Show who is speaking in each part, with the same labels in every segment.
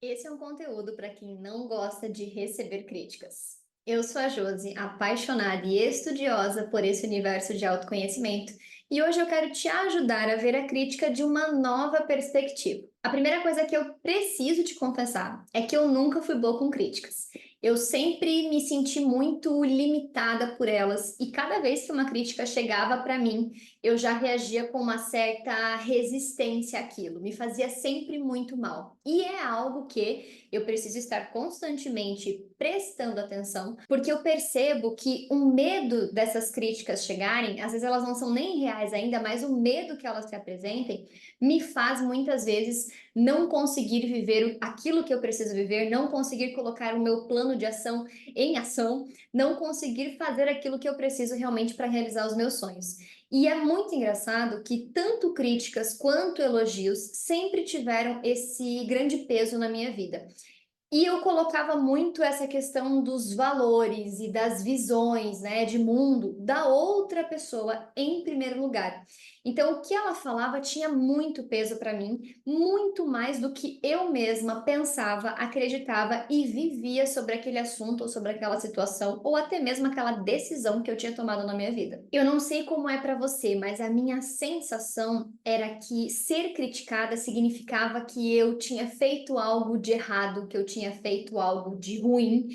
Speaker 1: Esse é um conteúdo para quem não gosta de receber críticas. Eu sou a Josi, apaixonada e estudiosa por esse universo de autoconhecimento, e hoje eu quero te ajudar a ver a crítica de uma nova perspectiva. A primeira coisa que eu preciso te confessar é que eu nunca fui boa com críticas. Eu sempre me senti muito limitada por elas, e cada vez que uma crítica chegava para mim, eu já reagia com uma certa resistência àquilo, me fazia sempre muito mal. E é algo que eu preciso estar constantemente prestando atenção, porque eu percebo que o medo dessas críticas chegarem, às vezes elas não são nem reais ainda, mas o medo que elas se apresentem me faz muitas vezes não conseguir viver aquilo que eu preciso viver, não conseguir colocar o meu plano de ação em ação, não conseguir fazer aquilo que eu preciso realmente para realizar os meus sonhos. E é muito engraçado que tanto críticas quanto elogios sempre tiveram esse grande peso na minha vida. E eu colocava muito essa questão dos valores e das visões, né, de mundo da outra pessoa em primeiro lugar. Então, o que ela falava tinha muito peso para mim, muito mais do que eu mesma pensava, acreditava e vivia sobre aquele assunto ou sobre aquela situação ou até mesmo aquela decisão que eu tinha tomado na minha vida. Eu não sei como é para você, mas a minha sensação era que ser criticada significava que eu tinha feito algo de errado, que eu tinha feito algo de ruim,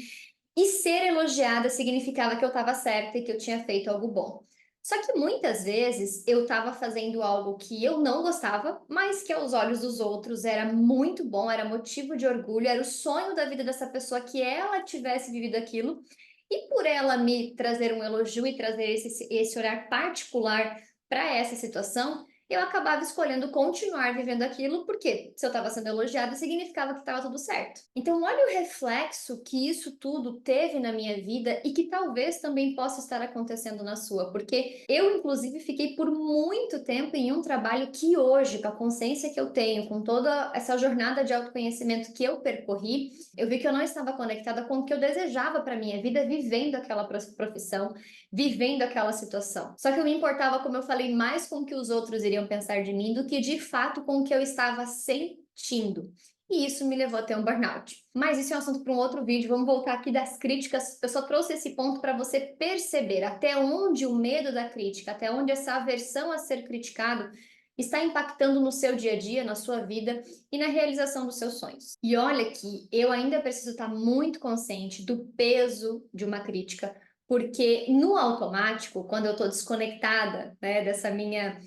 Speaker 1: e ser elogiada significava que eu estava certa e que eu tinha feito algo bom. Só que muitas vezes eu estava fazendo algo que eu não gostava, mas que aos olhos dos outros era muito bom, era motivo de orgulho, era o sonho da vida dessa pessoa que ela tivesse vivido aquilo. E por ela me trazer um elogio e trazer esse olhar particular para essa situação, eu acabava escolhendo continuar vivendo aquilo, porque se eu estava sendo elogiada, significava que estava tudo certo. Então, olha o reflexo que isso tudo teve na minha vida e que talvez também possa estar acontecendo na sua, porque eu, inclusive, fiquei por muito tempo em um trabalho que hoje, com a consciência que eu tenho, com toda essa jornada de autoconhecimento que eu percorri, eu vi que eu não estava conectada com o que eu desejava para minha vida, vivendo aquela profissão, vivendo aquela situação. Só que eu me importava, como eu falei, mais com o que os outros iriam pensar de mim do que de fato com o que eu estava sentindo. E isso me levou até um burnout. Mas isso é um assunto para um outro vídeo. Vamos voltar aqui das críticas. Eu só trouxe esse ponto para você perceber até onde o medo da crítica, até onde essa aversão a ser criticado está impactando no seu dia a dia, na sua vida e na realização dos seus sonhos. E olha que eu ainda preciso estar muito consciente do peso de uma crítica, porque no automático, quando eu estou desconectada, né, dessa minha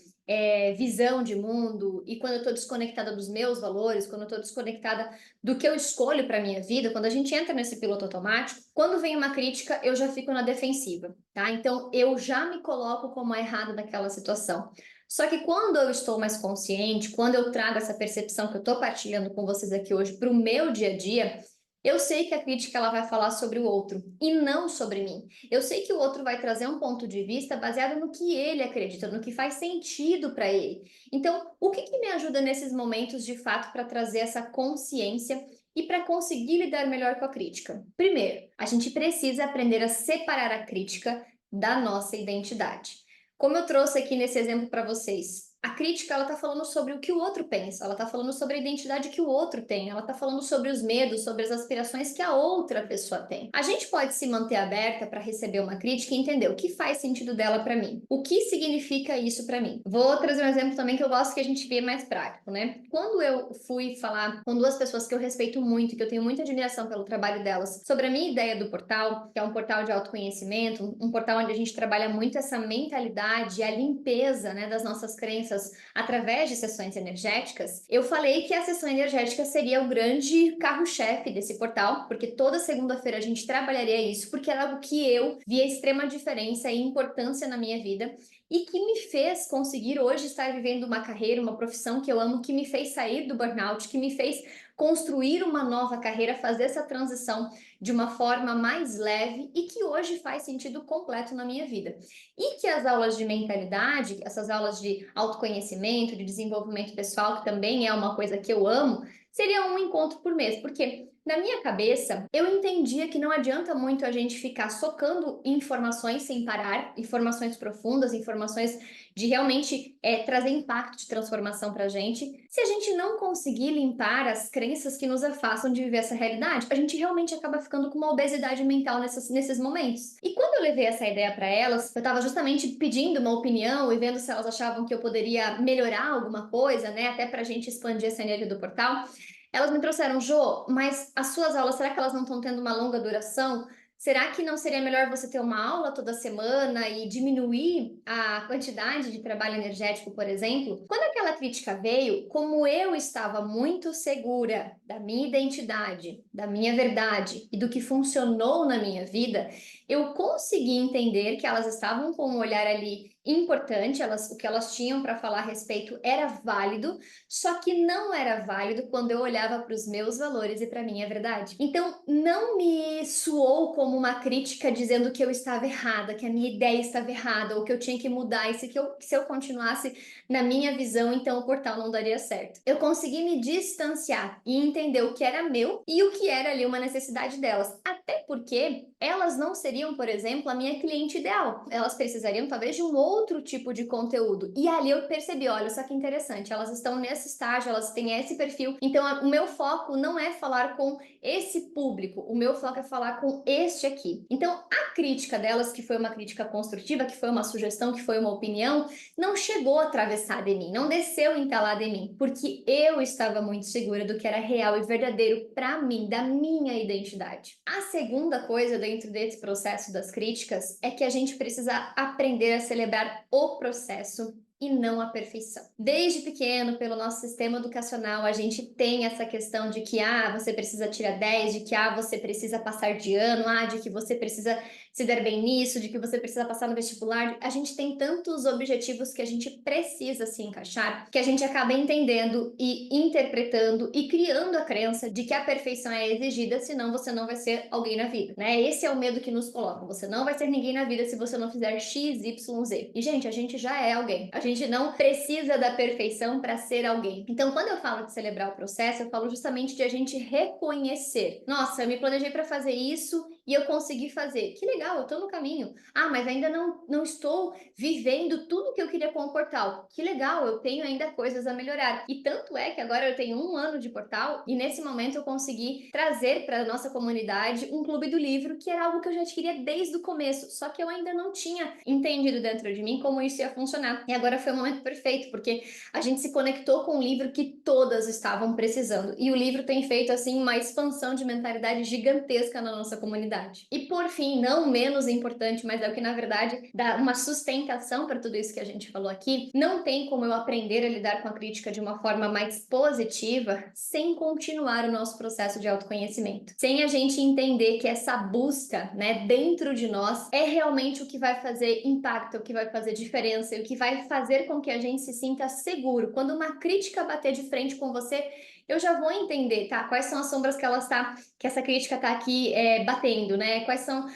Speaker 1: visão de mundo, e quando eu estou desconectada dos meus valores, quando eu estou desconectada do que eu escolho para minha vida, quando a gente entra nesse piloto automático, quando vem uma crítica, eu já fico na defensiva, tá? Então eu já me coloco como a errada daquela situação. Só que quando eu estou mais consciente, quando eu trago essa percepção que eu estou partilhando com vocês aqui hoje para o meu dia a dia, eu sei que a crítica ela vai falar sobre o outro e não sobre mim. Eu sei que o outro vai trazer um ponto de vista baseado no que ele acredita, no que faz sentido para ele. Então, o que que me ajuda nesses momentos de fato para trazer essa consciência e para conseguir lidar melhor com a crítica? Primeiro, a gente precisa aprender a separar a crítica da nossa identidade. Como eu trouxe aqui nesse exemplo para vocês, a crítica ela está falando sobre o que o outro pensa, ela está falando sobre a identidade que o outro tem, ela está falando sobre os medos, sobre as aspirações que a outra pessoa tem. A gente pode se manter aberta para receber uma crítica e entender o que faz sentido dela para mim, o que significa isso para mim. Vou trazer um exemplo também que eu gosto que a gente vê mais prático, né? Quando eu fui falar com duas pessoas que eu respeito muito, que eu tenho muita admiração pelo trabalho delas, sobre a minha ideia do portal, que é um portal de autoconhecimento, um portal onde a gente trabalha muito essa mentalidade, a limpeza, né, das nossas crenças através de sessões energéticas, eu falei que a sessão energética seria o grande carro-chefe desse portal, porque toda segunda-feira a gente trabalharia isso, porque era algo que eu via extrema diferença e importância na minha vida e que me fez conseguir hoje estar vivendo uma carreira, uma profissão que eu amo, que me fez sair do burnout, que me fez construir uma nova carreira, fazer essa transição de uma forma mais leve e que hoje faz sentido completo na minha vida. E que as aulas de mentalidade, essas aulas de autoconhecimento, de desenvolvimento pessoal, que também é uma coisa que eu amo, seria um encontro por mês, porque na minha cabeça eu entendia que não adianta muito a gente ficar socando informações sem parar, informações profundas, informações de realmente trazer impacto de transformação para a gente, se a gente não conseguir limpar as crenças que nos afastam de viver essa realidade, a gente realmente acaba ficando com uma obesidade mental nesses momentos. E quando eu levei essa ideia para elas, eu estava justamente pedindo uma opinião e vendo se elas achavam que eu poderia melhorar alguma coisa, né, até para a gente expandir essa energia do portal. Elas me trouxeram: Jô, mas as suas aulas, será que elas não estão tendo uma longa duração? Será que não seria melhor você ter uma aula toda semana e diminuir a quantidade de trabalho energético, por exemplo? Quando aquela crítica veio, como eu estava muito segura da minha identidade, da minha verdade e do que funcionou na minha vida, eu consegui entender que elas estavam com um olhar ali importante, o que elas tinham para falar a respeito era válido, só que não era válido quando eu olhava para os meus valores e para a minha verdade. Então, não me soou como uma crítica dizendo que eu estava errada, que a minha ideia estava errada, ou que eu tinha que mudar, e se eu continuasse na minha visão, então o portal não daria certo. Eu consegui me distanciar e entender o que era meu e o que era ali uma necessidade delas. Até porque elas não seriam, por exemplo, a minha cliente ideal. Elas precisariam talvez de um outro tipo de conteúdo. E ali eu percebi, olha só que interessante, elas estão nesse estágio, elas têm esse perfil. Então, o meu foco não é falar com esse público, o meu foco é falar com este aqui. Então, a crítica delas, que foi uma crítica construtiva, que foi uma sugestão, que foi uma opinião, não chegou atravessada em mim, não desceu entalada em mim, porque eu estava muito segura do que era real e verdadeiro para mim, da minha identidade. A segunda coisa dentro desse processo das críticas é que a gente precisa aprender a celebrar o processo e não a perfeição. Desde pequeno, pelo nosso sistema educacional, a gente tem essa questão de que você precisa tirar 10, de que você precisa passar de ano, de que você precisa se dar bem nisso, de que você precisa passar no vestibular. A gente tem tantos objetivos que a gente precisa se encaixar, que a gente acaba entendendo e interpretando e criando a crença de que a perfeição é exigida, senão você não vai ser alguém na vida, né? Esse é o medo que nos colocam. Você não vai ser ninguém na vida se você não fizer X, Y, Z. E, gente, a gente já é alguém. A gente não precisa da perfeição para ser alguém. Então, quando eu falo de celebrar o processo, eu falo justamente de a gente reconhecer. Nossa, eu me planejei para fazer isso e eu consegui fazer. Que legal, eu tô no caminho. Mas ainda não estou vivendo tudo que eu queria com o portal. Que legal, eu tenho ainda coisas a melhorar. E tanto é que agora eu tenho 1 ano de portal e nesse momento eu consegui trazer para a nossa comunidade um clube do livro, que era algo que eu já queria desde o começo, só que eu ainda não tinha entendido dentro de mim como isso ia funcionar. E agora foi o momento perfeito, porque a gente se conectou com um livro que todas estavam precisando. E o livro tem feito, assim, uma expansão de mentalidade gigantesca na nossa comunidade. E por fim, não menos importante, mas é o que na verdade dá uma sustentação para tudo isso que a gente falou aqui, não tem como eu aprender a lidar com a crítica de uma forma mais positiva sem continuar o nosso processo de autoconhecimento. Sem a gente entender que essa busca, né, dentro de nós é realmente o que vai fazer impacto, o que vai fazer diferença, e o que vai fazer com que a gente se sinta seguro. Quando uma crítica bater de frente com você, eu já vou entender, tá? Quais são as sombras que essa crítica tá aqui batendo, né? Quais são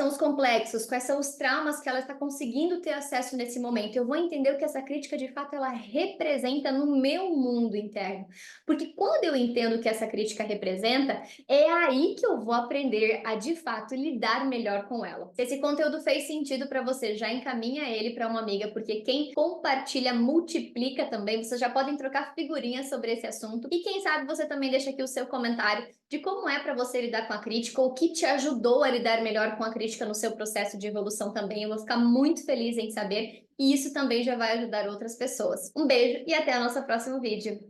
Speaker 1: os complexos, quais são os traumas que ela está conseguindo ter acesso nesse momento. Eu vou entender o que essa crítica, de fato, ela representa no meu mundo interno. Porque quando eu entendo o que essa crítica representa, é aí que eu vou aprender a, de fato, lidar melhor com ela. Se esse conteúdo fez sentido para você, já encaminha ele para uma amiga, porque quem compartilha multiplica também. Vocês já podem trocar figurinhas sobre esse assunto. E quem sabe você também deixa aqui o seu comentário de como é para você lidar com a crítica, ou o que te ajudou a lidar melhor com a crítica no seu processo de evolução também. Eu vou ficar muito feliz em saber, e isso também já vai ajudar outras pessoas. Um beijo e até o nosso próximo vídeo.